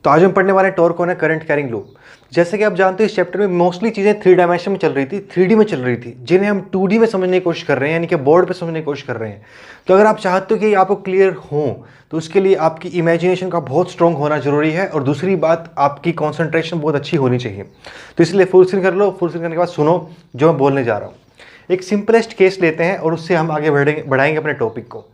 तो आज हम पढ़ने वाले torque on current carrying loop. जैसे कि आप जानते हो इस चैप्टर में मोस्टली चीज़ें 3 डायमेंशन में चल रही थी, 3D में चल रही थी, जिन्हें हम 2D में समझने की कोशिश कर रहे हैं, यानी कि बोर्ड पे समझने की कोशिश कर रहे हैं। तो अगर आप चाहते हो कि आपको क्लियर हो तो उसके लिए आपकी इमेजिनेशन का बहुत स्ट्रॉन्ग होना जरूरी है, और दूसरी बात आपकी कॉन्सेंट्रेशन बहुत अच्छी होनी चाहिए। तो इसलिए फुल स्क्रीन कर लो, फुल स्क्रीन करने के बाद सुनो जो मैं बोलने जा रहा हूँ। एक सिंपलेस्ट केस लेते हैं और उससे हम आगे बढ़ाएंगे अपने टॉपिक को।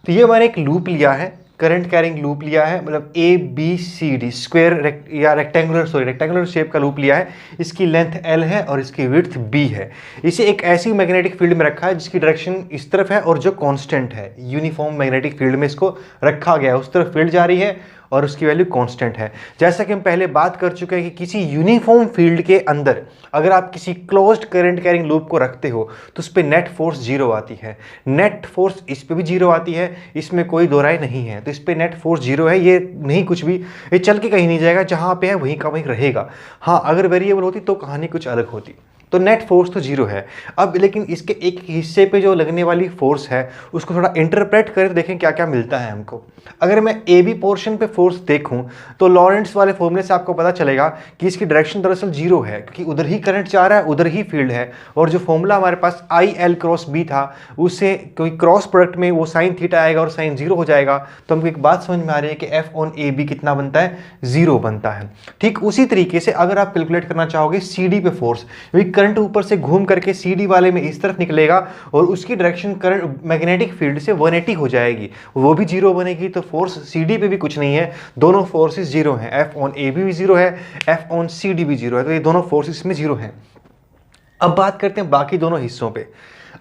तो ये मैंने एक लूप लिया है, करंट कैरिंग लूप लिया है, मतलब ABCD स्क्वायर या रेक्टेंगुलर शेप का लूप लिया है। इसकी लेंथ L है और इसकी विड्थ B है। इसे एक ऐसी मैग्नेटिक फील्ड में रखा है जिसकी डायरेक्शन इस तरफ है और जो कांस्टेंट है। यूनिफॉर्म मैग्नेटिक फील्ड में इसको रखा गया है, उस तरफ फील्ड जा रही है और उसकी वैल्यू कांस्टेंट है। जैसा कि हम पहले बात कर चुके हैं कि किसी यूनिफॉर्म फील्ड के अंदर अगर आप किसी क्लोज्ड करंट कैरिंग लूप को रखते हो तो उस पर नेट फोर्स 0 आती है। नेट फोर्स इस पे भी 0 आती है, इसमें कोई दो राय नहीं है। तो इस पे नेट फोर्स 0 है, ये नहीं कुछ भी, ये चल के कहीं नहीं जाएगा, जहां पे है वहीं का वहीं रहेगा। हाँ, अगर वेरिएबल होती तो कहानी कुछ अलग होती। तो नेट फोर्स तो 0 है। अब लेकिन इसके एक हिस्से पे जो लगने वाली फोर्स है उसको थोड़ा इंटरप्रेट कर देखें क्या क्या मिलता है हमको। अगर मैं AB पोर्शन पे फोर्स देखूं तो लॉरेंट्स वाले फॉर्मूले से आपको पता चलेगा कि इसकी डायरेक्शन दरअसल 0 है, क्योंकि उधर ही करंट जा रहा है, उधर ही फील्ड है। और जो फॉर्मूला हमारे पास IL क्रॉस B था, उससे कोई क्रॉस प्रोडक्ट में वो साइन थीटा आएगा और साइन 0 हो जाएगा। तो हमको एक बात समझ में आ रही है कि F/AB कितना बनता है, 0 बनता है। ठीक उसी तरीके से अगर आप कैलकुलेट करना चाहोगे CD पे फोर्स, करंट ऊपर से घूम करके CD वाले में इस तरफ निकलेगा और उसकी डायरेक्शन करंट मैग्नेटिक फील्ड से 180 हो जाएगी, वो भी 0 बनेगी। तो फोर्स CD पे भी कुछ नहीं है, दोनों फोर्सेस 0 हैं। F/AB भी 0 है, F/CD भी 0 है, तो ये दोनों फोर्सेस में 0 हैं। अब बात करते हैं बाकी दोनों हिस्सों पे।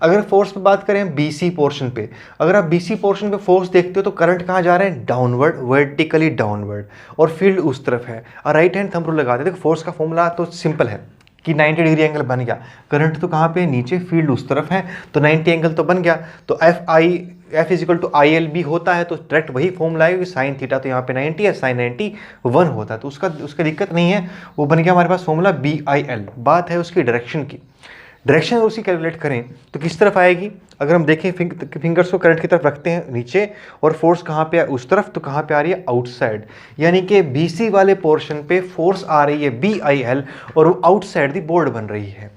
अगर फोर्स पे बात करें BC पोर्शन पे, अगर आप BC पोर्शन पे फोर्स देखते हो तो करंट कहाँ जा रहे हैं, डाउनवर्ड, वर्टिकली डाउनवर्ड, और फील्ड उस तरफ है। और राइट हैंड थंब रूल लगाते हैं। देखो फोर्स का फॉर्मूला तो सिंपल है कि 90 डिग्री एंगल बन गया। करंट तो कहाँ पे, नीचे, फील्ड उस तरफ है, तो 90 एंगल तो बन गया। तो F IL होता है, तो डायरेक्ट वही फॉर्मूला है कि साइन थीटा तो यहाँ पे 90 है, साइन 91 होता है, तो उसका दिक्कत नहीं है, वो बन गया हमारे पास फॉर्मूला BIL। बात है उसकी डायरेक्शन की। डायरेक्शन अगर उसकी कैलकुलेट करें तो किस तरफ आएगी, अगर हम देखें फिंगर्स को करंट की तरफ रखते हैं नीचे, और फोर्स कहाँ पे है, उस तरफ, तो कहाँ पे आ रही है, आउटसाइड। यानी कि BC वाले पोर्शन पे फोर्स आ रही है BIL और वो आउटसाइड दी बोर्ड बन रही है।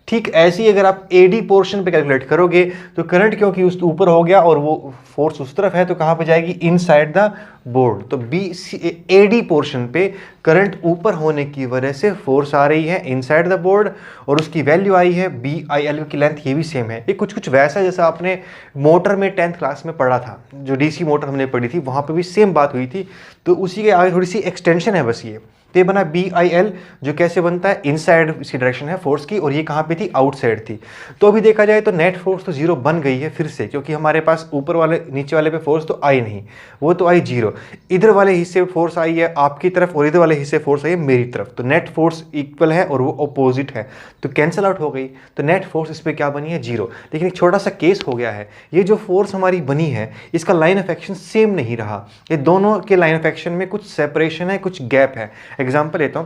ठीक ऐसे ही अगर आप AD पोर्शन पे कैलकुलेट करोगे तो करंट क्योंकि उस ऊपर हो गया और वो फोर्स उस तरफ है, तो कहाँ पे जाएगी, इनसाइड द बोर्ड। तो AD पोर्शन पे करंट ऊपर होने की वजह से फोर्स आ रही है इनसाइड द बोर्ड, और उसकी वैल्यू आई है BIL की लेंथ, ये भी सेम है। ये कुछ वैसा जैसा आपने मोटर में 10th क्लास में पढ़ा था, जो DC मोटर हमने पढ़ी थी, वहाँ पर भी सेम बात हुई थी। तो उसी के आगे थोड़ी सी एक्सटेंशन है बस ये। तो ये बना BIL, जो कैसे बनता है, इनसाइड इसकी डायरेक्शन है फोर्स की, और ये कहाँ पे थी, आउटसाइड थी। तो अभी देखा जाए तो नेट फोर्स तो 0 बन गई है फिर से, क्योंकि हमारे पास ऊपर वाले नीचे वाले पे फोर्स तो आई नहीं, वो तो आई 0। इधर वाले हिस्से पे फोर्स आई है आपकी तरफ और इधर वाले हिस्से फोर्स आई है मेरी तरफ, तो नेट फोर्स इक्वल है और वो अपोजिट है, तो कैंसिल आउट हो गई। तो नेट फोर्स इस पर क्या बनी है, 0। लेकिन एक छोटा सा केस हो गया है, ये जो फोर्स हमारी बनी है इसका लाइन ऑफ एक्शन सेम नहीं रहा। ये दोनों के लाइन ऑफ एक्शन में कुछ सेपरेशन है, कुछ गैप है। एग्जाम्पल लेता हूं,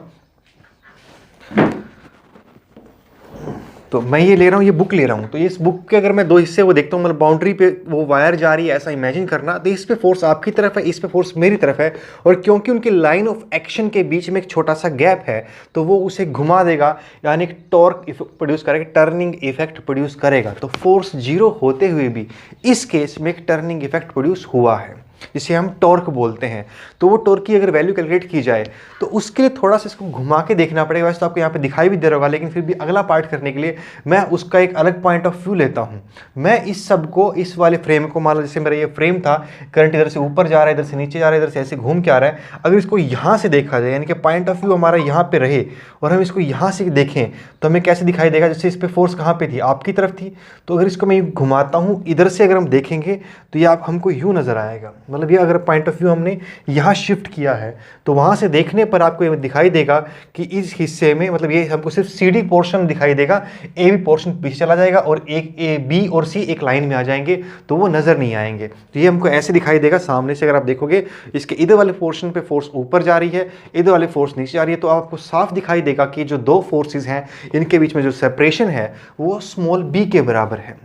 तो मैं ये ले रहा हूँ, ये बुक ले रहा हूँ, तो इस बुक के अगर मैं दो हिस्से वो देखता हूँ, मतलब बाउंड्री पे वो वायर जा रही है ऐसा इमेजिन करना, तो इस पे फोर्स आपकी तरफ है, इस पे फोर्स मेरी तरफ है, और क्योंकि उनकी लाइन ऑफ एक्शन के बीच में एक छोटा सा गैप है तो वो उसे घुमा देगा, यानी एक टॉर्क प्रोड्यूस करेगा, टर्निंग इफेक्ट प्रोड्यूस करेगा। तो फोर्स 0 होते हुए भी इस केस में एक टर्निंग इफेक्ट प्रोड्यूस हुआ है, जिसे हम टॉर्क बोलते हैं। तो वो टॉर्क की अगर वैल्यू कैलकुलेट की जाए तो उसके लिए थोड़ा सा इसको घुमा के देखना पड़ेगा। वैसे तो आपको यहाँ पे दिखाई भी दे रहा होगा, लेकिन फिर भी अगला पार्ट करने के लिए मैं उसका एक अलग पॉइंट ऑफ व्यू लेता हूँ। मैं इस सब को, इस वाले फ्रेम को, मान लो जैसे मेरा ये फ्रेम था, करंट इधर से ऊपर जा रहा है, इधर से नीचे जा रहा है, इधर से ऐसे घूम के आ रहा है। अगर इसको यहाँ से देखा जाए, यानी कि पॉइंट ऑफ व्यू हमारा यहाँ पे रहे और हम इसको यहाँ से देखें, तो हमें कैसे दिखाई देगा, जैसे इस पर फोर्स कहाँ पे थी, आपकी तरफ थी। तो अगर इसको मैं घुमाता हूँ इधर से, अगर हम देखेंगे तो ये आप हमको यूँ नजर आएगा, मतलब ये अगर पॉइंट ऑफ व्यू हमने यहाँ शिफ्ट किया है तो वहाँ से देखने पर आपको ये दिखाई देगा कि इस हिस्से में, मतलब ये हमको सिर्फ CD पोर्शन दिखाई देगा, AB पोर्शन पीछे चला जाएगा और एक B और C एक लाइन में आ जाएंगे, तो वो नज़र नहीं आएंगे। तो ये हमको ऐसे दिखाई देगा सामने से। अगर आप देखोगे इसके इधर वाले पोर्शन पे फोर्स ऊपर जा रही है, इधर वाले फोर्स नीचे जा रही है, तो आपको साफ दिखाई देगा कि जो दो फोर्सेज हैं इनके बीच में जो सेपरेशन है वो स्मॉल b के बराबर है।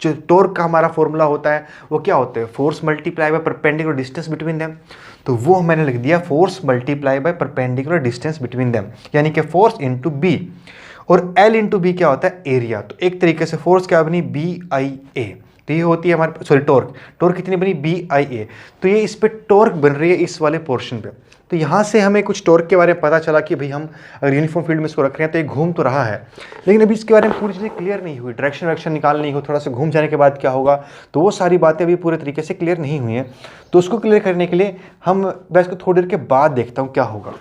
जो टॉर्क का हमारा फॉर्मूला होता है वो क्या होता है, force multiply by perpendicular distance between them. तो वो मैंने लिख दिया force multiply by perpendicular distance between them, यानी कि फोर्स इंटू बी। और एल इंटू बी क्या होता है, एरिया। तो एक तरीके से फोर्स क्या बनी, बी आई ए। तो ये होती है हमारे, सॉरी टॉर्क, टॉर्क कितनी बनी, बी आई ए। तो ये इस पे टॉर्क बन रही है इस वाले पोर्शन पे। तो यहाँ से हमें कुछ टॉर्क के बारे में पता चला कि भाई हम अगर यूनिफॉर्म फील्ड में इसको रख रहे हैं तो ये घूम तो रहा है, लेकिन अभी इसके बारे में पूरी चीज़ें क्लियर नहीं हुई, डायरेक्शन वायरेक्शन निकालनी हो, थोड़ा सा घूम जाने के बाद क्या होगा, तो वो सारी बातें अभी पूरे तरीके से क्लियर नहीं हुई हैं। तो उसको क्लियर करने के लिए मैं इसको थोड़ी देर के बाद देखता हूँ क्या होगा।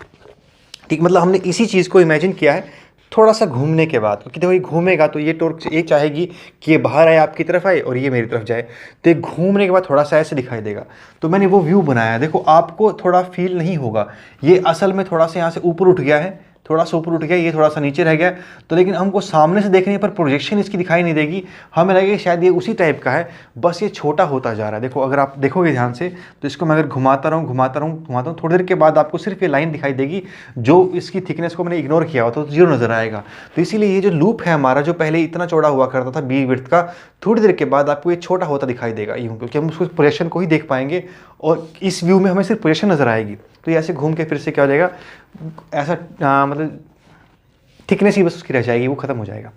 ठीक, मतलब हमने इसी चीज़ को इमेजिन किया है थोड़ा सा घूमने के बाद, क्योंकि देखो ये घूमेगा तो ये टॉर्क एक चाहेगी कि ये बाहर आए आपकी तरफ आए और ये मेरी तरफ जाए, तो ये घूमने के बाद थोड़ा सा ऐसे दिखाई देगा। तो मैंने वो व्यू बनाया, देखो आपको थोड़ा फील नहीं होगा, ये असल में थोड़ा सा यहाँ से ऊपर उठ गया है, थोड़ा सा ऊपर उठ गया, ये थोड़ा सा नीचे रह गया। तो लेकिन हमको सामने से देखने पर प्रोजेक्शन इसकी दिखाई नहीं देगी, हमें लगेगा शायद ये उसी टाइप का है, बस ये छोटा होता जा रहा है। देखो अगर आप देखोगे ध्यान से तो इसको मैं अगर घुमाता रहूँ थोड़ी देर के बाद आपको सिर्फ ये लाइन दिखाई देगी, जो इसकी थिकनेस को मैंने इग्नोर किया हुआ था, तो जीरो नजर आएगा। तो इसीलिए ये जो लूप है हमारा, जो पहले इतना चौड़ा हुआ करता था बी विड्थ का, थोड़ी देर के बाद आपको ये छोटा होता दिखाई देगा यूँ, क्योंकि हम उसको प्रोजेक्शन को ही देख पाएंगे और इस व्यू में हमें सिर्फ प्रोजेक्शन नजर आएगी। तो ये ऐसे घूम के फिर से क्या हो जाएगा, ऐसा मतलब थिकनेस ही बस उसकी रह जाएगी, वो खत्म हो जाएगा।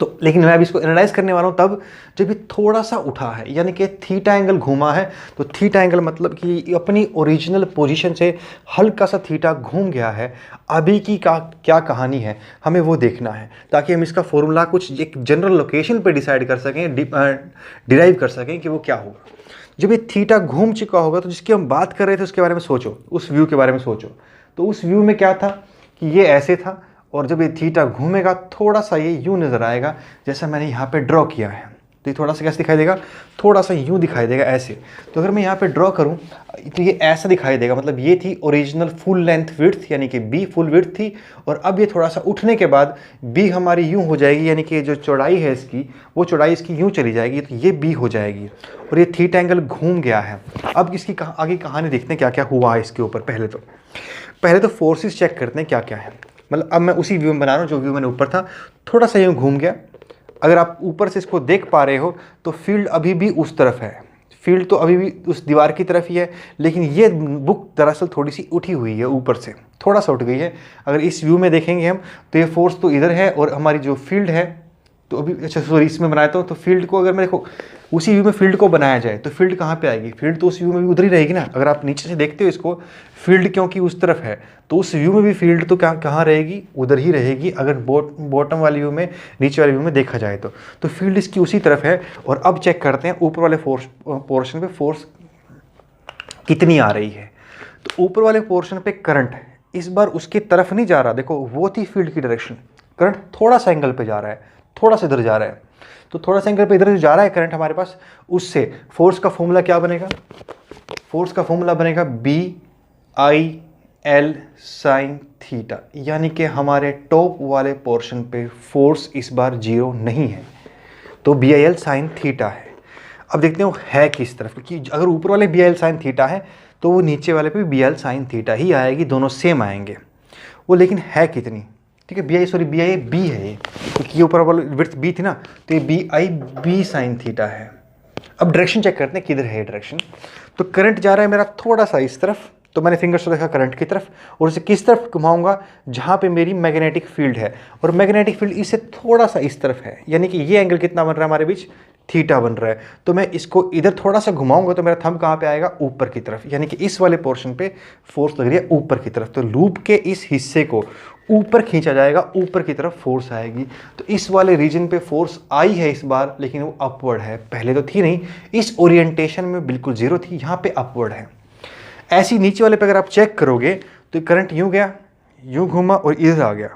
तो लेकिन मैं अभी इसको एनालाइज करने वाला हूँ तब जब ये थोड़ा सा उठा है, यानी कि थीटा एंगल घूमा है। तो थीटा एंगल मतलब कि अपनी ओरिजिनल पोजीशन से हल्का सा थीटा घूम गया है। अभी की क्या कहानी है हमें वो देखना है, ताकि हम इसका फॉर्मूला कुछ एक जनरल लोकेशन पे डिसाइड कर सकें, डिराइव कर सकें कि वो क्या होगा। जब ये थीटा घूम चुका होगा तो जिसकी हम बात कर रहे थे उसके बारे में सोचो, उस व्यू के बारे में सोचो। तो उस व्यू में क्या था कि ये ऐसे था, और जब ये थीटा घूमेगा थोड़ा सा ये यूं नज़र आएगा, जैसा मैंने यहाँ पे ड्रॉ किया है। तो ये थोड़ा सा कैसे दिखाई देगा, थोड़ा सा यूं दिखाई देगा ऐसे। तो अगर मैं यहाँ पे ड्रॉ करूँ तो ये ऐसा दिखाई देगा, मतलब ये थी ओरिजिनल फुल लेंथ विड्थ, यानी कि बी फुल विड्थ थी, और अब ये थोड़ा सा उठने के बाद बी हमारी यूं हो जाएगी, यानी कि जो चौड़ाई है इसकी, वो चौड़ाई इसकी यूं चली जाएगी, तो ये बी हो जाएगी, और ये थीटा एंगल घूम गया है। अब इसकी आगे कहानी देखते हैं क्या क्या हुआ है इसके ऊपर। पहले तो फोर्सेस चेक करते हैं क्या क्या है। मतलब अब मैं उसी व्यू में बना रहा हूँ जो व्यू मैंने ऊपर था, थोड़ा सा यूँ घूम गया। अगर आप ऊपर से इसको देख पा रहे हो तो फील्ड अभी भी उस तरफ है, फील्ड तो अभी भी उस दीवार की तरफ ही है, लेकिन ये बुक दरअसल थोड़ी सी उठी हुई है, ऊपर से थोड़ा सा उठ गई है। अगर इस व्यू में देखेंगे हम तो ये फोर्स तो इधर है, और हमारी जो फील्ड है तो अभी, अच्छा सॉरी, इसमें बनाता हूँ तो फील्ड को अगर मैं देखो उसी व्यू में फील्ड को बनाया जाए तो फील्ड कहाँ पे आएगी, फील्ड तो उस व्यू में भी उधर ही रहेगी ना। अगर आप नीचे से देखते हो इसको, फील्ड क्योंकि उस तरफ है तो उस व्यू में भी फील्ड तो कहाँ रहेगी, उधर ही रहेगी। अगर बॉटम वाले व्यू में, नीचे वाले व्यू में देखा जाए तो फील्ड इसकी उसी तरफ है। और अब चेक करते हैं ऊपर वाले पोर्शन पे फोर्स कितनी आ रही है। तो ऊपर वाले पोर्शन पे करंट इस बार उसकी तरफ नहीं जा रहा, देखो वो थी फील्ड की डायरेक्शन, करंट थोड़ा सा एंगल पे जा रहा है, थोड़ा सा इधर जा रहा है। तो थोड़ा सा एंगल पे इधर जा रहा है करंट हमारे पास, उससे फोर्स का फॉर्मूला क्या बनेगा, फोर्स का फॉर्मूला बनेगा B I L sine theta, यानी कि हमारे टॉप वाले पोर्शन पे फोर्स इस बार जीरो नहीं है, तो B I L sine theta है। अब देखते हैं वो है किस तरफ, क्योंकि अगर ऊपर वाले B I L sine theta है तो वो नीचे वाले पे B I L sine theta ही आएगी, दोनों सेम आएंगे। वो लेकिन है कितनी, ठीक है, बी आई बी है ये, क्योंकि ये ऊपर वाली विड्थ बी थी ना, तो ये B I B sine theta है। अब डायरेक्शन चेक करते हैं किधर है डायरेक्शन। तो करंट जा रहा है मेरा थोड़ा सा इस तरफ, तो मैंने फिंगर से देखा करंट की तरफ, और उसे किस तरफ घुमाऊंगा, जहाँ पे मेरी मैग्नेटिक फील्ड है, और मैग्नेटिक फील्ड इससे थोड़ा सा इस तरफ है, यानी कि ये एंगल कितना बन रहा है हमारे बीच, थीटा बन रहा है। तो मैं इसको इधर थोड़ा सा घुमाऊंगा तो मेरा थंब कहाँ पे आएगा, ऊपर की तरफ, यानी कि इस वाले पोर्शन पे फोर्स लग रही है ऊपर की तरफ। तो लूप के इस हिस्से को ऊपर खींचा जाएगा, ऊपर की तरफ फोर्स आएगी। तो इस वाले रीजन पे फोर्स आई है इस बार, लेकिन वो अपवर्ड है, पहले तो थी नहीं, इस ओरिएंटेशन में बिल्कुल जीरो थी, यहाँ पे अपवर्ड है। ऐसी नीचे वाले पे अगर आप चेक करोगे तो करंट यूँ गया, यूँ घूमा और इधर आ गया,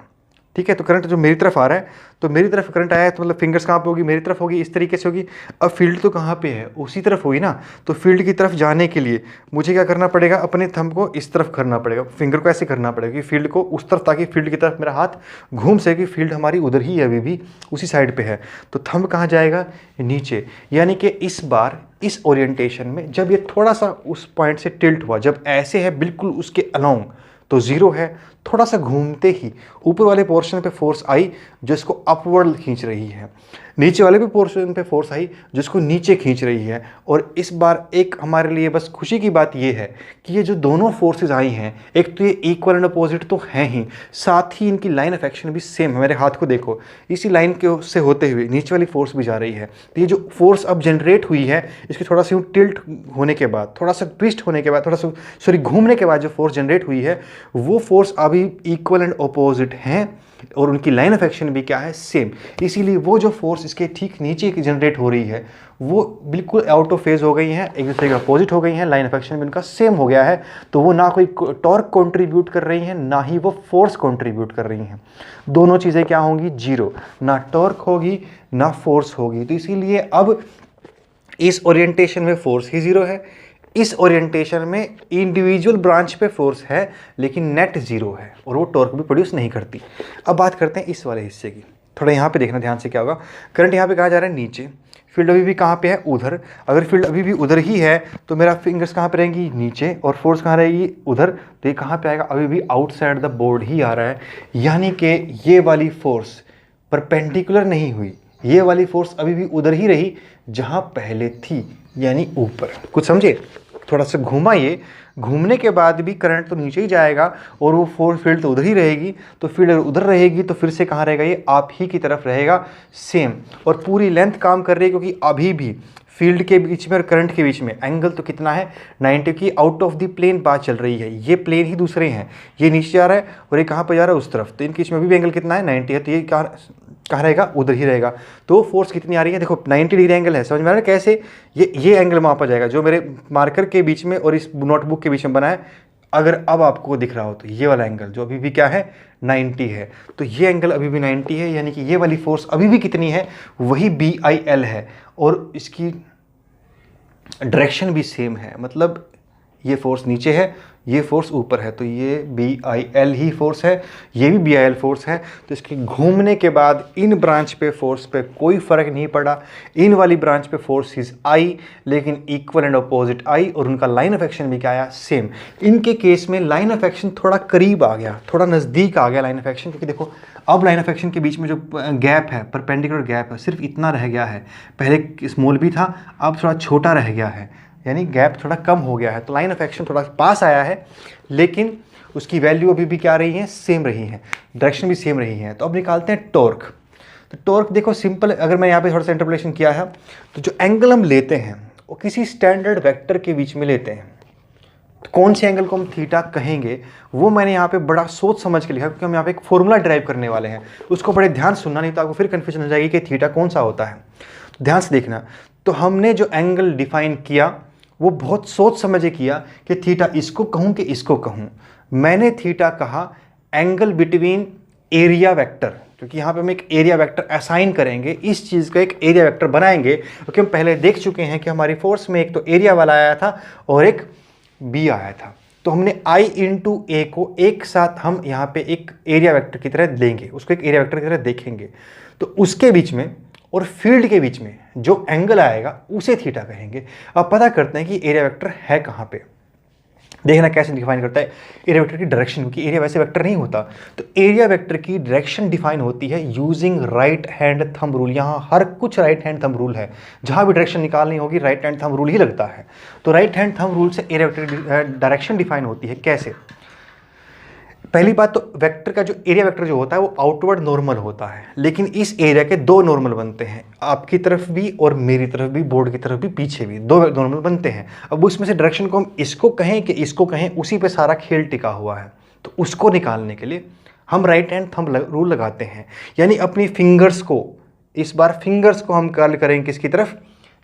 ठीक है। तो करंट जो मेरी तरफ आ रहा है, तो मेरी तरफ करंट आया है, तो मतलब फिंगर्स कहाँ पे होगी, मेरी तरफ होगी, इस तरीके से होगी। अब फील्ड तो कहाँ पे है, उसी तरफ होगी ना। तो फील्ड की तरफ जाने के लिए मुझे क्या करना पड़ेगा, अपने थंब को इस तरफ करना पड़ेगा, फिंगर को ऐसे करना पड़ेगा कि फील्ड को उस तरफ, ताकि फील्ड की तरफ मेरा हाथ घूम सके। फील्ड हमारी उधर ही है, अभी भी उसी साइड पर है, तो थंब कहाँ जाएगा, नीचे। यानी कि इस बार इस ओरिएंटेशन में जब ये थोड़ा सा उस पॉइंट से टिल्ट हुआ, जब ऐसे है बिल्कुल उसके अलोंग, तो जीरो है। थोड़ा सा घूमते ही ऊपर वाले पोर्शन पे फोर्स आई जो इसको अपवर्ड खींच रही है। नीचे वाले भी पोर्शन पे फोर्स आई जिसको नीचे खींच रही है। और इस बार एक हमारे लिए बस खुशी की बात ये है कि ये जो दोनों फोर्सेस आई हैं, एक तो ये इक्वल एंड अपोजिट तो हैं ही, साथ ही इनकी लाइन ऑफ एक्शन भी सेम है। मेरे हाथ को देखो, इसी लाइन के से होते हुए नीचे वाली फोर्स भी जा रही है। तो ये जो फोर्स अब जनरेट हुई है, इसकी थोड़ा सा टिल्ट होने के बाद, थोड़ा सा ट्विस्ट होने के बाद, थोड़ा सा सॉरी घूमने के बाद जो फोर्स जनरेट हुई है, वो फोर्स अभी इक्वल एंड अपोजिट हैं और उनकी लाइन ऑफ एक्शन भी क्या है, सेम। इसीलिए वो जो फोर्स इसके ठीक नीचे जनरेट हो रही है वो बिल्कुल आउट ऑफ फेज हो गई हैं, एक दूसरे के अपोजिट हो गई हैं, लाइन ऑफ एक्शन भी उनका सेम हो गया है। तो वो ना कोई टॉर्क कंट्रीब्यूट कर रही हैं, ना ही वो फोर्स कंट्रीब्यूट कर रही हैं। दोनों चीज़ें क्या होंगी, जीरो, ना टॉर्क होगी ना फोर्स होगी। तो इसीलिए अब इस ओरिएंटेशन में फोर्स ही जीरो है, इस ओरिएंटेशन में इंडिविजुअल ब्रांच पे फोर्स है लेकिन नेट जीरो है और वो टॉर्क भी प्रोड्यूस नहीं करती। अब बात करते हैं इस वाले हिस्से की। थोड़ा यहाँ पे देखना ध्यान से, क्या होगा, करंट यहाँ पे कहाँ जा रहा है, नीचे। फील्ड अभी भी कहाँ पे है, उधर। अगर फील्ड अभी भी उधर ही है तो मेरा फिंगर्स कहाँ पे रहेंगी, नीचे, और फोर्स कहाँ रहेगी, उधर। तो ये कहाँ पे आएगा, अभी भी आउटसाइड द बोर्ड ही आ रहा है। यानी कि ये वाली फोर्स परपेंडिकुलर नहीं हुई, ये वाली फोर्स अभी भी उधर ही रही जहाँ पहले थी, यानी ऊपर। कुछ समझे, थोड़ा सा घूमा, ये घूमने के बाद भी करंट तो नीचे ही जाएगा और वो फोर्स फील्ड तो उधर ही रहेगी। तो फील्ड उधर रहेगी तो फिर से कहाँ रहेगा, ये आप ही की तरफ रहेगा, सेम। और पूरी लेंथ काम कर रही है क्योंकि अभी भी फील्ड के बीच में और करंट के बीच में एंगल तो कितना है, 90 की आउट ऑफ द प्लेन बात चल रही है। ये प्लेन ही दूसरे हैं, ये नीचे जा रहा है और ये कहाँ पर जा रहा है, उस तरफ। तो इनके बीच में भी एंगल कितना है, 90 है। तो ये कहाँ रहेगा, उधर ही रहेगा। तो फोर्स कितनी आ रही है, देखो 90 डिग्री एंगल है, समझ में आ रहा है कैसे, ये एंगल मापा जाएगा जो मेरे मार्कर के बीच में और इस नोटबुक के बीच में बना है। अगर अब आपको दिख रहा हो तो ये वाला एंगल जो अभी भी क्या है, 90 है। तो ये एंगल अभी भी 90 है, यानी कि ये वाली फोर्स अभी भी कितनी है, वही BIL है और इसकी डायरेक्शन भी सेम है। मतलब ये फोर्स नीचे है, ये फोर्स ऊपर है, तो ये BIL ही फोर्स है, ये भी BIL फोर्स है। तो इसके घूमने के बाद इन ब्रांच पे फोर्स पे कोई फ़र्क नहीं पड़ा। इन वाली ब्रांच पे फोर्सेस आई लेकिन इक्वल एंड अपोजिट आई और उनका लाइन ऑफ एक्शन भी क्या आया, सेम। इनके केस में लाइन ऑफ एक्शन थोड़ा करीब आ गया, थोड़ा नज़दीक आ गया लाइन ऑफ एक्शन, क्योंकि देखो अब लाइन ऑफ एक्शन के बीच में जो गैप है, परपेंडिकुलर गैप है, सिर्फ इतना रह गया है। पहले स्मॉल भी था, अब थोड़ा छोटा रह गया है, यानी गैप थोड़ा कम हो गया है। तो लाइन ऑफ एक्शन थोड़ा पास आया है लेकिन उसकी वैल्यू अभी भी क्या रही है, सेम रही है, डायरेक्शन भी सेम रही है। तो अब निकालते हैं टॉर्क। तो टॉर्क देखो सिंपल, अगर मैं यहाँ पे थोड़ा सा इंटरपोलेशन किया है तो जो एंगल हम लेते हैं वो किसी स्टैंडर्ड वेक्टर के बीच में लेते हैं। तो कौन से एंगल को हम थीटा कहेंगे वो मैंने यहाँ पे बड़ा सोच समझ के लिखा, क्योंकि हम यहाँ पे एक फॉर्मूला ड्राइव करने वाले हैं। उसको बड़े ध्यान सुनना, नहीं तो आपको फिर कन्फ्यूजन हो जाएगी कि थीटा कौन सा होता है। तो ध्यान से देखना। तो हमने जो एंगल डिफाइन किया वो बहुत सोच समझ के किया कि थीटा इसको कहूँ कि इसको कहूँ। मैंने थीटा कहा एंगल बिटवीन एरिया वेक्टर, क्योंकि यहाँ पे हम एक एरिया वेक्टर असाइन करेंगे, इस चीज़ का एक एरिया वेक्टर बनाएंगे, क्योंकि हम पहले देख चुके हैं कि हमारी फोर्स में एक तो एरिया वाला आया था और एक बी आया था। तो हमने I × A को एक साथ हम यहाँ पे एक एरिया वेक्टर की तरह लेंगे, उसको एक एरिया वेक्टर की तरह देखेंगे। तो उसके बीच में और फील्ड के बीच में जो एंगल आएगा उसे थीटा कहेंगे। अब पता करते हैं कि एरिया वेक्टर है कहाँ पे। देखना कैसे डिफाइन करता है एरिया वेक्टर की डायरेक्शन, क्योंकि एरिया वैसे वेक्टर नहीं होता। तो एरिया वेक्टर की डायरेक्शन डिफाइन होती है using right hand thumb rule. यहाँ हर कुछ राइट हैंड थंब रूल है, जहाँ भी डायरेक्शन निकालनी होगी राइट हैंड थंब रूल ही लगता है। तो राइट हैंड थंब रूल से एरिया वेक्टर की डायरेक्शन डिफाइन होती है। कैसे, पहली बात तो वेक्टर का जो एरिया वेक्टर जो होता है वो आउटवर्ड नॉर्मल होता है, लेकिन इस एरिया के दो नॉर्मल बनते हैं, आपकी तरफ भी और मेरी तरफ भी, बोर्ड की तरफ भी, पीछे भी, दो नॉर्मल बनते हैं। अब उसमें से डायरेक्शन को हम इसको कहें कि इसको कहें, उसी पे सारा खेल टिका हुआ है। तो उसको निकालने के लिए हम राइट हैंड थंब रूल लगाते हैं, यानी अपनी फिंगर्स को, इस बार फिंगर्स को हम कर्ल करेंगे किसकी तरफ,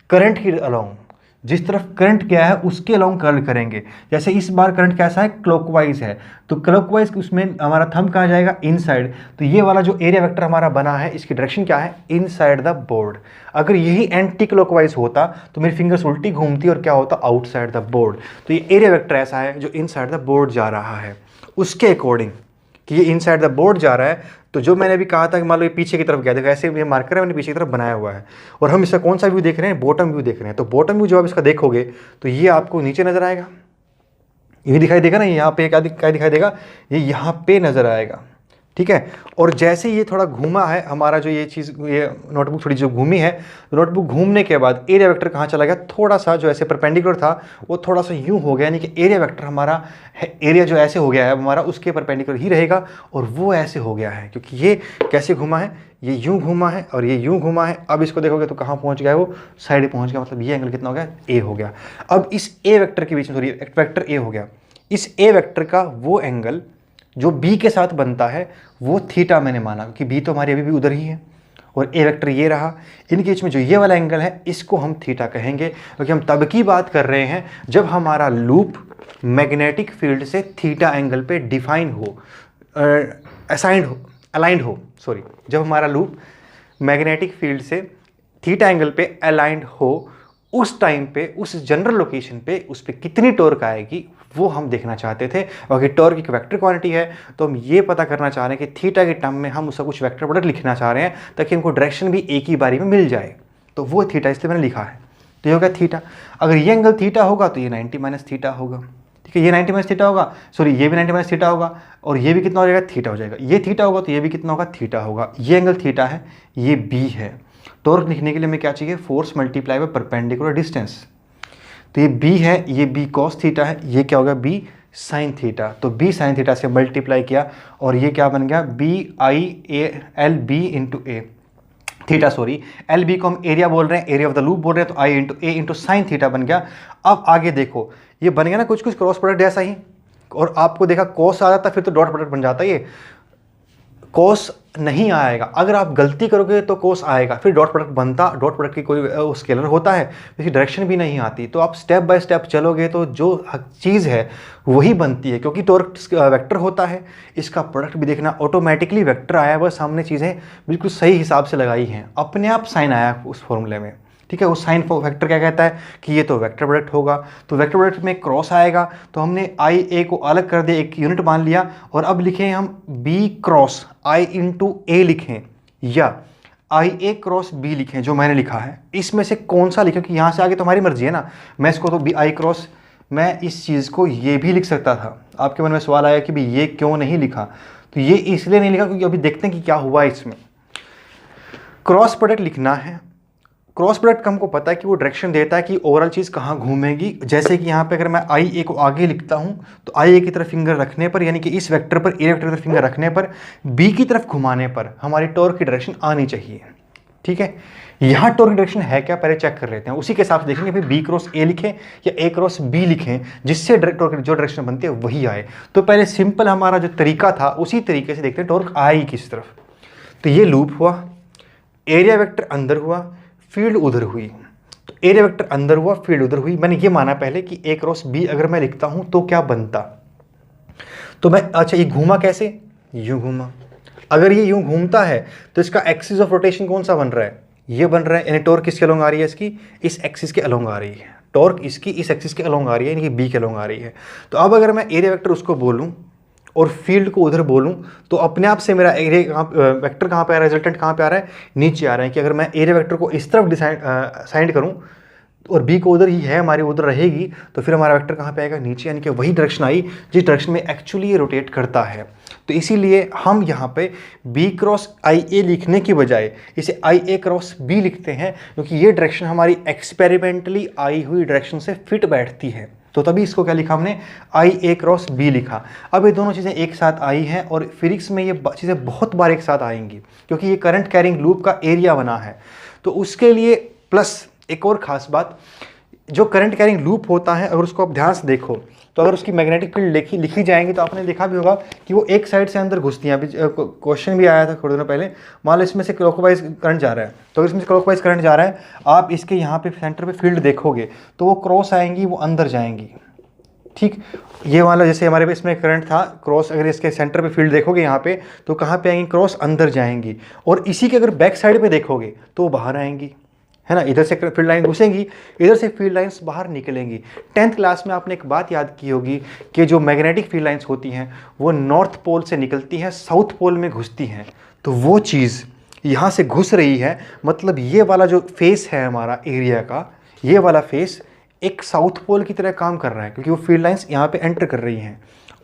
करंट की अलोंग, जिस तरफ करंट गया है उसके अलोंग कर्ल करेंगे। जैसे इस बार करंट कैसा है, क्लॉकवाइज है, तो क्लॉकवाइज उसमें हमारा थंब कहाँ जाएगा, इनसाइड। तो ये वाला जो एरिया वेक्टर हमारा बना है इसकी डायरेक्शन क्या है, इनसाइड द बोर्ड। अगर यही एंटी क्लॉकवाइज होता तो मेरी फिंगर्स उल्टी घूमती और क्या होता, आउटसाइड द बोर्ड। तो ये एरिया वेक्टर ऐसा है जो इनसाइड द बोर्ड जा रहा है। उसके अकॉर्डिंग कि ये इनसाइड द बोर्ड जा रहा है, तो जो मैंने अभी कहा था कि मान लो ये पीछे की तरफ गया, देखो ऐसे ये मार्कर है मैंने पीछे की तरफ बनाया हुआ है, और हम इसका कौन सा व्यू देख रहे हैं, बॉटम व्यू देख रहे हैं। तो बॉटम व्यू जब आप इसका देखोगे तो ये आपको नीचे नजर आएगा, ये दिखाई देगा ना, यहाँ पे क्या दिखाई देगा, ये यहाँ पे नजर आएगा, ठीक है। और जैसे ये थोड़ा घूमा है हमारा जो ये चीज़, ये नोटबुक थोड़ी जो घूमी है, नोटबुक घूमने के बाद एरिया वेक्टर कहाँ चला गया, थोड़ा सा जो ऐसे परपेंडिकुलर था वो थोड़ा सा यूं हो गया, यानी कि एरिया वेक्टर हमारा एरिया जो ऐसे हो गया है हमारा उसके परपेंडिकुलर ही रहेगा, और वो ऐसे हो गया है क्योंकि ये कैसे घूमा है, ये यूं घूमा है और ये यूं घूमा है। अब इसको देखोगे तो कहाँ पहुँच गया है, वो साइड पहुँच गया, मतलब ये एंगल कितना हो गया, ए हो गया। अब इस ए वेक्टर के बीच में, सॉरी वेक्टर ए हो गया, इस ए वेक्टर का वो एंगल जो बी के साथ बनता है वो थीटा मैंने माना, क्योंकि बी तो हमारी अभी भी उधर ही है और ए वेक्टर ये रहा, इनके बीच में जो ये वाला एंगल है इसको हम थीटा कहेंगे, क्योंकि हम तब की बात कर रहे हैं जब हमारा लूप मैग्नेटिक फील्ड से थीटा एंगल पे डिफाइन हो, असाइंड हो, अलाइंड हो, सॉरी, जब हमारा लूप मैग्नेटिक फील्ड से थीटा एंगल पे अलाइंड हो, उस टाइम पे उस जनरल लोकेशन पे उस पर कितनी टॉर्क आएगी वो हम देखना चाहते थे। और टॉर्क एक वेक्टर क्वांटिटी है तो हम ये पता करना चाह रहे हैं कि थीटा के टर्म में हम उसका कुछ वेक्टर प्रोडक्ट लिखना चाह रहे हैं ताकि हमको डायरेक्शन भी एक ही बारी में मिल जाए, तो वो थीटा इसलिए मैंने लिखा है। तो ये होगा थीटा। अगर ये एंगल थीटा होगा तो ये 90 माइनस थीटा होगा, ठीक है, ये 90 माइनस थीटा होगा, सॉरी ये भी 90 माइनस थीटा होगा, और ये भी कितना हो जाएगा, थीटा हो जाएगा। ये थीटा होगा तो ये भी कितना होगा, थीटा होगा। ये एंगल थीटा है, ये बी है। टॉर्क लिखने के लिए हमें क्या चाहिए, force multiply by perpendicular distance. तो ये बी है, ये बी कॉस थीटा है, ये क्या होगा, बी साइन थीटा। तो बी साइन थीटा से मल्टीप्लाई किया और ये क्या बन गया, B I A L B into A theta, sorry L B को हम एरिया बोल रहे हैं, एरिया ऑफ द लूप बोल रहे हैं, तो आई इंटू ए इंटू साइन थीटा बन गया। अब आगे देखो ये बन गया ना कुछ कुछ क्रॉस प्रोडक्ट जैसा ही, और आपको देखा कॉस आ जाता फिर तो डॉट प्रोडक्ट बन जाता है। ये कॉस नहीं आएगा, अगर आप गलती करोगे तो कॉस आएगा, फिर डॉट प्रोडक्ट बनता, डॉट प्रोडक्ट की कोई स्केलर होता है, इसकी डायरेक्शन भी नहीं आती। तो आप स्टेप बाय स्टेप चलोगे तो जो चीज़ है वही बनती है, क्योंकि टॉर्क वेक्टर होता है, इसका प्रोडक्ट भी देखना ऑटोमेटिकली वेक्टर आया, बस हमने चीज़ें बिल्कुल सही हिसाब से लगाई हैं, अपने आप साइन आया उस फॉर्मूले में, ठीक है। वो साइन फैक्टर क्या कहता है कि ये तो वेक्टर प्रोडक्ट होगा, तो वेक्टर प्रोडक्ट में क्रॉस आएगा, तो हमने आई ए को अलग कर दिया, एक यूनिट मान लिया, और अब लिखें हम बी क्रॉस आई इंटू ए लिखें या आई ए क्रॉस बी लिखें, जो मैंने लिखा है इसमें से कौन सा लिखें, कि यहाँ से आगे तो हमारी मर्जी है ना। मैं इसको तो बी आई क्रॉस, मैं इस चीज़ को ये भी लिख सकता था। आपके मन में सवाल आया कि भाई ये क्यों नहीं लिखा, तो ये इसलिए नहीं लिखा क्योंकि अभी देखते हैं कि क्या हुआ इसमें। क्रॉस प्रोडक्ट लिखना है, क्रॉस प्रोडक्ट का हमको पता है कि वो डायरेक्शन देता है कि ओवरऑल चीज़ कहाँ घूमेगी। जैसे कि यहाँ पे अगर मैं आई ए को आगे लिखता हूँ तो आई ए की तरफ फिंगर रखने पर, यानी कि इस वेक्टर पर, ए वेक्टर की तरफ फिंगर रखने पर बी की तरफ घुमाने पर हमारी टॉर्क की डायरेक्शन आनी चाहिए, ठीक है। यहाँ टॉर्क की डायरेक्शन है क्या, पहले चेक कर लेते हैं, उसी के हिसाब से देखेंगे फिर बी क्रॉस ए लिखें या ए क्रॉस बी लिखें, जिससे टॉर्क जो डायरेक्शन बनती है वही आए। तो पहले सिंपल हमारा जो तरीका था उसी तरीके से देखते हैं टॉर्क आएगी किस तरफ। तो ये लूप हुआ, एरिया वेक्टर अंदर हुआ, फील्ड उधर हुई, तो एरिया वेक्टर अंदर हुआ, फील्ड उधर हुई। मैंने ये माना पहले कि ए क्रॉस बी अगर मैं लिखता हूं तो क्या बनता, तो मैं, अच्छा ये घूमा कैसे, यूं घूमा। अगर ये यूं घूमता है तो इसका एक्सिस ऑफ रोटेशन कौन सा बन रहा है, ये बन रहा है, यानी टॉर्क किसके अलोंग आ रही है, इसकी इस एक्सिस के अलोंग आ रही है, टॉर्क इसकी इस एक्सिस के अलोंग आ रही है, यानी कि बी के अलोंग आ रही है। तो अब अगर मैं एरिया वेक्टर उसको बोलूँ और फील्ड को उधर बोलूं तो अपने आप से मेरा एरिया वेक्टर कहाँ पे आ रहा है, रिजल्टेंट कहाँ पे आ रहा है, नीचे आ रहा है। कि अगर मैं एरिया वेक्टर को इस तरफ साइंड करूं और बी को उधर ही है हमारी, उधर रहेगी, तो फिर हमारा वेक्टर कहाँ पे आएगा, नीचे, यानी कि वही डायरेक्शन आई जिस डायरेक्शन में एक्चुअली ये रोटेट करता है। तो इसीलिए हम यहाँ पे बी क्रॉस आई ए लिखने की बजाय इसे आई ए क्रॉस बी लिखते हैं, क्योंकि ये डायरेक्शन हमारी एक्सपेरिमेंटली आई हुई डायरेक्शन से फिट बैठती है। तो तभी इसको क्या लिखा हमने, आई ए क्रॉस बी लिखा। अब ये दोनों चीज़ें एक साथ आई हैं और फिजिक्स में ये चीज़ें बहुत बार एक साथ आएंगी, क्योंकि ये करंट कैरिंग लूप का एरिया बना है। तो उसके लिए प्लस एक और ख़ास बात, जो करंट कैरिंग लूप होता है अगर उसको आप ध्यान से देखो तो अगर उसकी मैग्नेटिक फील्ड लिखी जाएंगी तो आपने देखा भी होगा कि वो एक साइड से अंदर घुसती हैं। अभी क्वेश्चन भी आया था थोड़े दिनों पहले, मान लो इसमें से क्लॉकवाइज करंट जा रहा है, तो इसमें से क्लॉकवाइज करंट जा रहा है, आप इसके यहाँ पे सेंटर पे फील्ड देखोगे तो वो क्रॉस आएंगी, वो अंदर जाएंगी, ठीक। ये मान लो जैसे हमारे पे इसमें करंट था क्रॉस, अगर इसके सेंटर पे फील्ड देखोगे यहाँ पे तो कहाँ पे आएंगी, क्रॉस अंदर जाएंगी। और इसी के अगर बैक साइड पे देखोगे तो वो बाहर आएंगी, है ना, इधर से फील्ड लाइन घुसेंगी, इधर से फील्ड लाइंस बाहर निकलेंगी। 10th क्लास में आपने एक बात याद की होगी कि जो मैग्नेटिक फील्ड लाइंस होती हैं वो नॉर्थ पोल से निकलती हैं, साउथ पोल में घुसती हैं। तो वो चीज़ यहाँ से घुस रही है, मतलब ये वाला जो फेस है हमारा एरिया का, ये वाला फेस एक साउथ पोल की तरह काम कर रहा है, क्योंकि वो फील्ड लाइंस यहाँ पे एंटर कर रही हैं।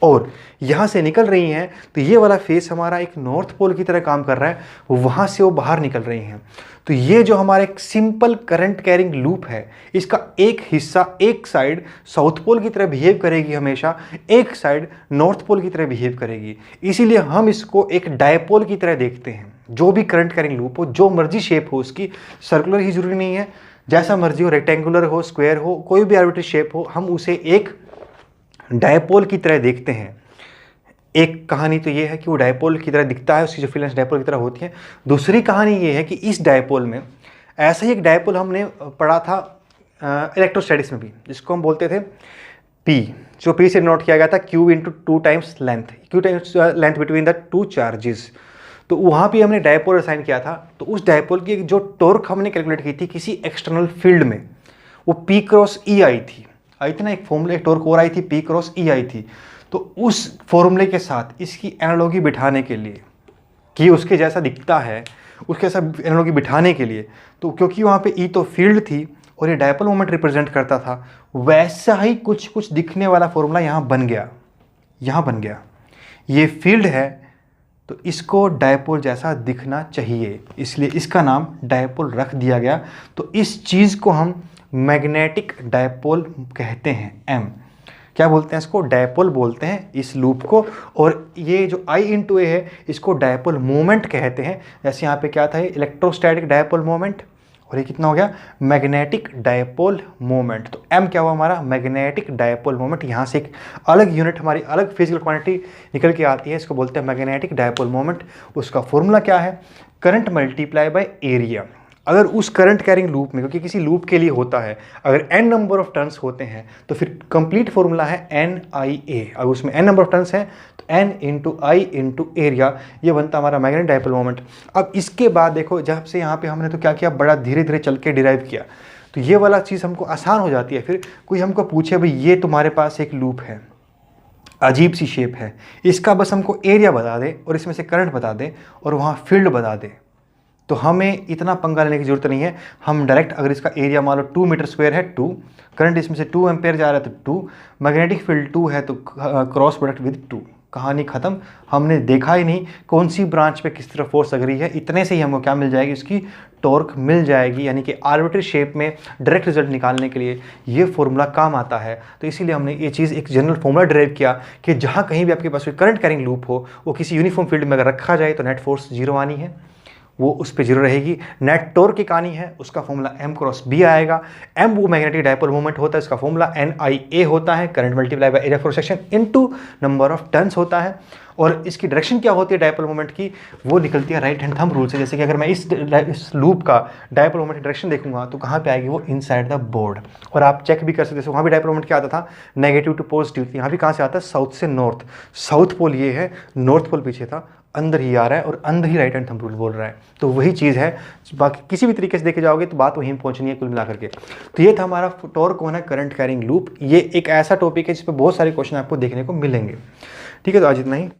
और यहाँ से निकल रही हैं, तो ये वाला फेस हमारा एक नॉर्थ पोल की तरह काम कर रहा है, वहाँ से वो बाहर निकल रही हैं। तो ये जो हमारा एक सिंपल करंट कैरिंग लूप है, इसका एक हिस्सा एक साइड साउथ पोल की तरह बिहेव करेगी हमेशा, एक साइड नॉर्थ पोल की तरह बिहेव करेगी। इसीलिए हम इसको एक डायपोल की तरह देखते हैं। जो भी करंट कैरिंग लूप हो, जो मर्जी शेप हो उसकी, सर्कुलर ही जरूरी नहीं है, जैसा मर्जी हो, रेक्टेंगुलर हो, स्क्वायर हो, कोई भी आर्बिट्री शेप हो, हम उसे एक डायपोल की तरह देखते हैं। एक कहानी तो ये है कि वो डायपोल की तरह दिखता है, उसकी जो फील्ड्स डायपोल की तरह होती है। दूसरी कहानी ये है कि इस डायपोल में, ऐसा ही एक डायपोल हमने पढ़ा था इलेक्ट्रोस्टैटिक्स में भी, जिसको हम बोलते थे P, जो P से डिनोट किया गया था Q into 2 times length, Q times length between the two charges. तो वहाँ भी हमने डायपोल असाइन किया था। तो उस डायपोल की जो टॉर्क हमने कैलकुलेट की थी किसी एक्सटर्नल फील्ड में, वो P क्रॉस E आई थी ना, एक फॉर्मूले टॉर्क और आई थी, P क्रॉस E आई थी। तो उस फॉर्मूले के साथ इसकी एनालॉजी बिठाने के लिए कि उसके जैसा दिखता है, उसके साथ एनालॉजी बिठाने के लिए, तो क्योंकि वहाँ पे E तो फील्ड थी और ये डायपोल मोमेंट रिप्रेजेंट करता था, वैसा ही कुछ दिखने वाला फॉर्मूला यहाँ बन गया। ये फील्ड है तो इसको डायपोल जैसा दिखना चाहिए, इसलिए इसका नाम डायपोल रख दिया गया। तो इस चीज़ को हम मैग्नेटिक डायपोल कहते हैं। M क्या बोलते हैं इसको? डायपोल बोलते हैं इस लूप को। और ये जो I इंटू ए है, इसको डायपोल मोमेंट कहते हैं। जैसे यहाँ पे क्या था, इलेक्ट्रोस्टैटिक डायपोल मोमेंट, और ये कितना हो गया, मैग्नेटिक डायपोल मोमेंट। तो M क्या हुआ हमारा, मैग्नेटिक डायपोल मोमेंट। यहाँ से एक अलग यूनिट, हमारी अलग फिजिकल क्वांटिटी निकल के आती है, इसको बोलते हैं मैग्नेटिक डायपोल मोमेंट। उसका फॉर्मूला क्या है, करंट मल्टीप्लाई बाय एरिया। अगर उस करंट कैरिंग लूप में, क्योंकि किसी लूप के लिए होता है, अगर n नंबर ऑफ टर्न्स होते हैं तो फिर कंप्लीट फॉर्मूला है NIA। अगर उसमें n नंबर ऑफ टर्न्स हैं तो n इंटू आई इंटू एरिया, ये बनता हमारा मैग्नेटिक डायपोल मोमेंट। अब इसके बाद देखो, जब से यहाँ पे हमने तो क्या किया, बड़ा धीरे धीरे चल के डिराइव किया, तो ये वाला चीज़ हमको आसान हो जाती है। फिर कोई हमको पूछे भाई ये तुम्हारे पास एक लूप है, अजीब सी शेप है, इसका बस हमको एरिया बता दे और इसमें से करंट बता दे और वहाँ फील्ड बता दे, तो हमें इतना पंगा लेने की जरूरत नहीं है। हम डायरेक्ट, अगर इसका एरिया मान लो 2 मीटर स्क्वायर है, 2 करंट इसमें से 2 एम्पेयर जा रहा है तो 2, मैग्नेटिक फील्ड 2 है तो क्रॉस प्रोडक्ट विद 2, कहानी खत्म। हमने देखा ही नहीं कौन सी ब्रांच पे किस तरह फोर्स लग रही है, इतने से ही हमको क्या मिल जाएगी, उसकी टॉर्क मिल जाएगी। यानी कि आर्बिट्री शेप में डायरेक्ट रिजल्ट निकालने के लिए ये फॉर्मूला काम आता है। तो इसीलिए हमने ये चीज़ एक जनरल फॉर्मूला ड्राइव किया कि जहाँ कहीं भी आपके पास कोई करंट कैरिंग लूप हो, वो किसी यूनिफॉर्म फील्ड में अगर रखा जाए तो नेट फोर्स 0 आनी है, वो उस पे 0 रहेगी। नेट टॉर्क की कहानी है, उसका फॉर्मूला M क्रॉस B आएगा। M वो मैग्नेटिक डायपोल मोमेंट होता है, इसका फॉर्मूला NIA होता है, current multiply by area cross section into number of turns होता है। और इसकी डायरेक्शन क्या होती है डायपोल मोमेंट की, वो निकलती है राइट हैंड थंब रूल से। जैसे कि अगर मैं इस लूप का डायपोल मोमेंट की डायरेक्शन देखूंगा तो कहाँ पे आएगी, वो इनसाइड द बोर्ड। और आप चेक भी कर सकते हो, वहाँ भी डायपोल मोमेंट क्या आता था, नेगेटिव टू पॉजिटिव। यहाँ भी कहाँ से आता है, साउथ से नॉर्थ। साउथ पोल ये है, नॉर्थ पोल पीछे था, अंदर ही आ रहा है और अंदर ही राइट हैंड थंब रूल बोल रहा है। तो वही चीज़ है, बाकी किसी भी तरीके से देखे जाओगे तो बात वहीं पहुंचनी है कुल मिलाकर के। तो ये था हमारा टॉर्क कौन है, करंट कैरिंग लूप। ये एक ऐसा टॉपिक है जिस पर बहुत सारे क्वेश्चन आपको देखने को मिलेंगे। ठीक है, तो आज इतना ही।